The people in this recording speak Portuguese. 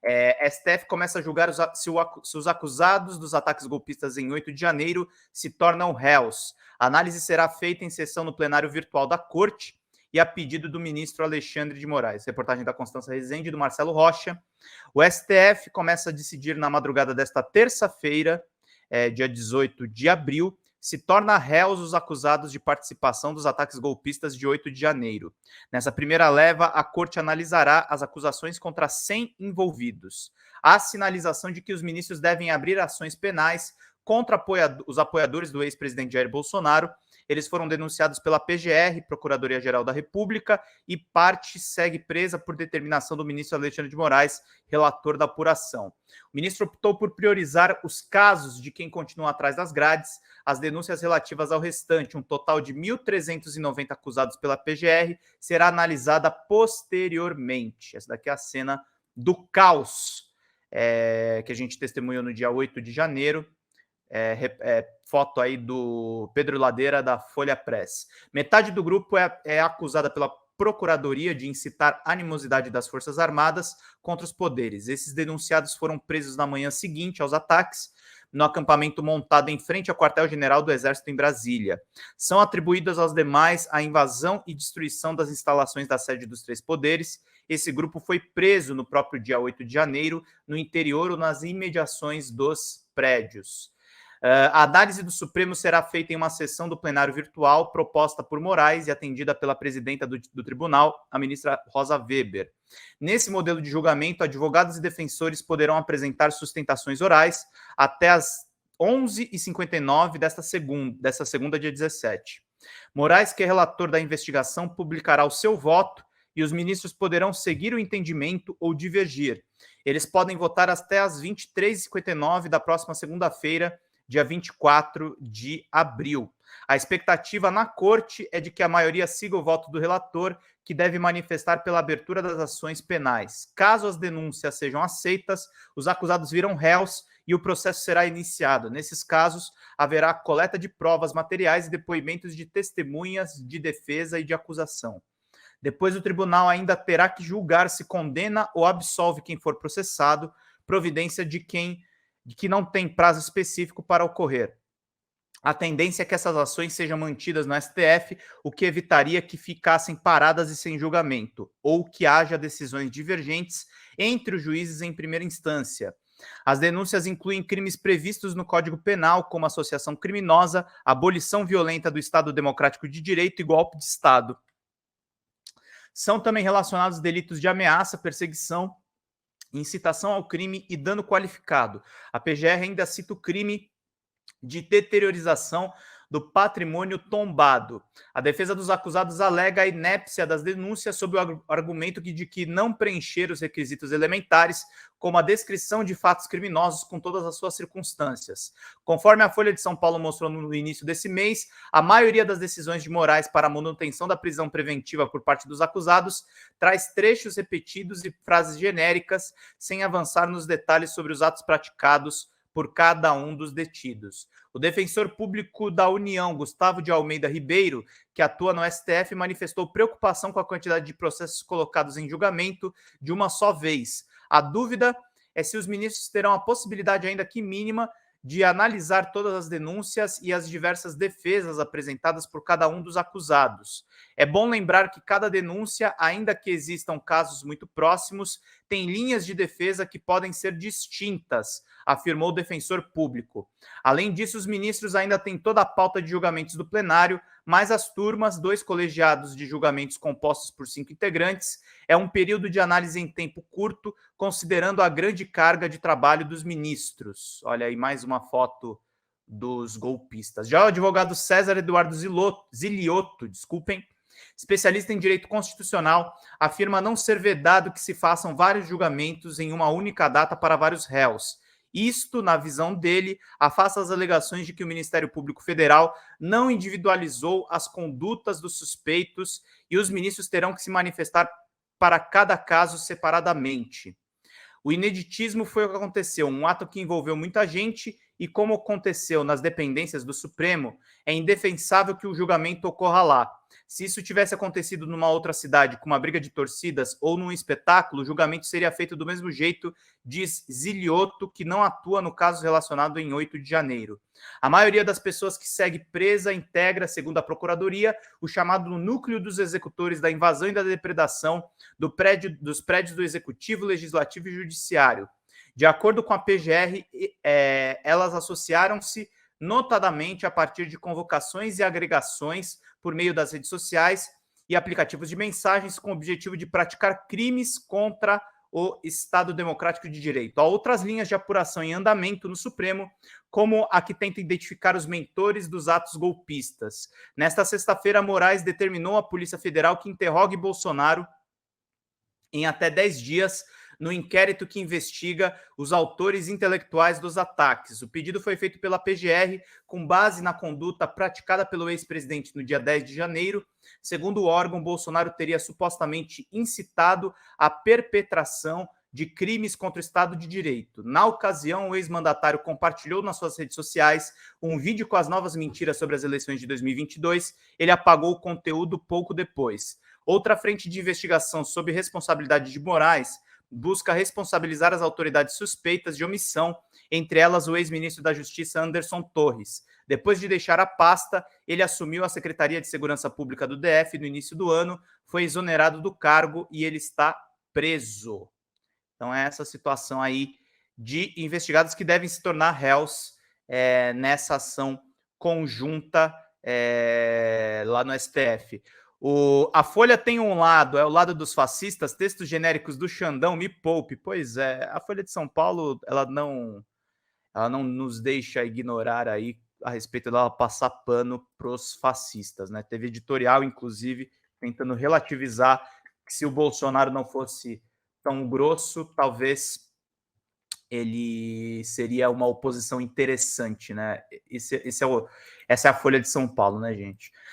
STF começa a julgar se os acusados dos ataques golpistas em 8 de janeiro se tornam réus. A análise será feita em sessão no plenário virtual da Corte e a pedido do ministro Alexandre de Moraes. Reportagem da Constança Rezende e do Marcelo Rocha. O STF começa a decidir na madrugada desta terça-feira, dia 18 de abril, se torna réus os acusados de participação dos ataques golpistas de 8 de janeiro. Nessa primeira leva, a Corte analisará as acusações contra 100 envolvidos. Há sinalização de que os ministros devem abrir ações penais contra os apoiadores do ex-presidente Jair Bolsonaro. Eles foram denunciados pela PGR, Procuradoria-Geral da República, e parte segue presa por determinação do ministro Alexandre de Moraes, relator da apuração. O ministro optou por priorizar os casos de quem continua atrás das grades, as denúncias relativas ao restante, um total de 1.390 acusados pela PGR, será analisada posteriormente. Essa daqui é a cena do caos que a gente testemunhou no dia 8 de janeiro. Foto aí do Pedro Ladeira, da Folha Press. Metade do grupo é acusada pela Procuradoria de incitar animosidade das Forças Armadas contra os poderes. Esses denunciados foram presos na manhã seguinte aos ataques, no acampamento montado em frente ao quartel-general do Exército em Brasília. São atribuídas aos demais a invasão e destruição das instalações da sede dos três poderes. Esse grupo foi preso no próprio dia 8 de janeiro, no interior ou nas imediações dos prédios. A análise do Supremo será feita em uma sessão do plenário virtual proposta por Moraes e atendida pela presidenta do tribunal, a ministra Rosa Weber. Nesse modelo de julgamento, advogados e defensores poderão apresentar sustentações orais até às 11h59 desta segunda, dia 17. Moraes, que é relator da investigação, publicará o seu voto e os ministros poderão seguir o entendimento ou divergir. Eles podem votar até às 23h59 da próxima segunda-feira, dia 24 de abril. A expectativa na Corte é de que a maioria siga o voto do relator, que deve manifestar pela abertura das ações penais. Caso as denúncias sejam aceitas, os acusados viram réus e o processo será iniciado. Nesses casos, haverá coleta de provas materiais e depoimentos de testemunhas de defesa e de acusação. Depois, o tribunal ainda terá que julgar se condena ou absolve quem for processado, providência de que não tem prazo específico para ocorrer. A tendência é que essas ações sejam mantidas no STF, o que evitaria que ficassem paradas e sem julgamento, ou que haja decisões divergentes entre os juízes em primeira instância. As denúncias incluem crimes previstos no Código Penal, como associação criminosa, abolição violenta do Estado Democrático de Direito e golpe de Estado. São também relacionados delitos de ameaça, perseguição, incitação ao crime e dano qualificado. A PGR ainda cita o crime de deteriorização do patrimônio tombado. A defesa dos acusados alega a inépcia das denúncias sob o argumento de que não preencher os requisitos elementares, como a descrição de fatos criminosos com todas as suas circunstâncias. Conforme a Folha de São Paulo mostrou no início desse mês, a maioria das decisões de Moraes para a manutenção da prisão preventiva por parte dos acusados traz trechos repetidos e frases genéricas, sem avançar nos detalhes sobre os atos praticados por cada um dos detidos. O defensor público da União, Gustavo de Almeida Ribeiro, que atua no STF, manifestou preocupação com a quantidade de processos colocados em julgamento de uma só vez. A dúvida é se os ministros terão a possibilidade, ainda que mínima, de analisar todas as denúncias e as diversas defesas apresentadas por cada um dos acusados. É bom lembrar que cada denúncia, ainda que existam casos muito próximos, tem linhas de defesa que podem ser distintas, afirmou o defensor público. Além disso, os ministros ainda têm toda a pauta de julgamentos do plenário, mas as turmas, 2 colegiados de julgamentos compostos por 5 integrantes, é um período de análise em tempo curto, considerando a grande carga de trabalho dos ministros. Olha aí mais uma foto dos golpistas. Já o advogado César Eduardo Ziliotto, especialista em direito constitucional, afirma não ser vedado que se façam vários julgamentos em uma única data para vários réus. Isto, na visão dele, afasta as alegações de que o Ministério Público Federal não individualizou as condutas dos suspeitos e os ministros terão que se manifestar para cada caso separadamente. O ineditismo foi o que aconteceu, um ato que envolveu muita gente e, como aconteceu nas dependências do Supremo, é indefensável que o julgamento ocorra lá. Se isso tivesse acontecido numa outra cidade, com uma briga de torcidas ou num espetáculo, o julgamento seria feito do mesmo jeito, diz Zilioto, que não atua no caso relacionado em 8 de janeiro. A maioria das pessoas que segue presa integra, segundo a Procuradoria, o chamado núcleo dos executores da invasão e da depredação dos prédios do Executivo, Legislativo e Judiciário. De acordo com a PGR, elas associaram-se notadamente a partir de convocações e agregações por meio das redes sociais e aplicativos de mensagens com o objetivo de praticar crimes contra o Estado Democrático de Direito. Há outras linhas de apuração em andamento no Supremo, como a que tenta identificar os mentores dos atos golpistas. Nesta sexta-feira, Moraes determinou à Polícia Federal que interrogue Bolsonaro em até 10 dias no inquérito que investiga os autores intelectuais dos ataques. O pedido foi feito pela PGR com base na conduta praticada pelo ex-presidente no dia 10 de janeiro. Segundo o órgão, Bolsonaro teria supostamente incitado a perpetração de crimes contra o Estado de Direito. Na ocasião, o ex-mandatário compartilhou nas suas redes sociais um vídeo com as novas mentiras sobre as eleições de 2022. Ele apagou o conteúdo pouco depois. Outra frente de investigação sob responsabilidade de Moraes busca responsabilizar as autoridades suspeitas de omissão, entre elas o ex-ministro da Justiça Anderson Torres. Depois de deixar a pasta, ele assumiu a Secretaria de Segurança Pública do DF no início do ano, foi exonerado do cargo e ele está preso. Então é essa situação aí de investigados que devem se tornar réus nessa ação conjunta lá no STF. A Folha tem um lado, é o lado dos fascistas, textos genéricos do Xandão, me poupe. Pois é, a Folha de São Paulo, ela não nos deixa ignorar aí a respeito dela passar pano para os fascistas, né? Teve editorial, inclusive, tentando relativizar que se o Bolsonaro não fosse tão grosso, talvez ele seria uma oposição interessante, né? Essa é a Folha de São Paulo, né, gente?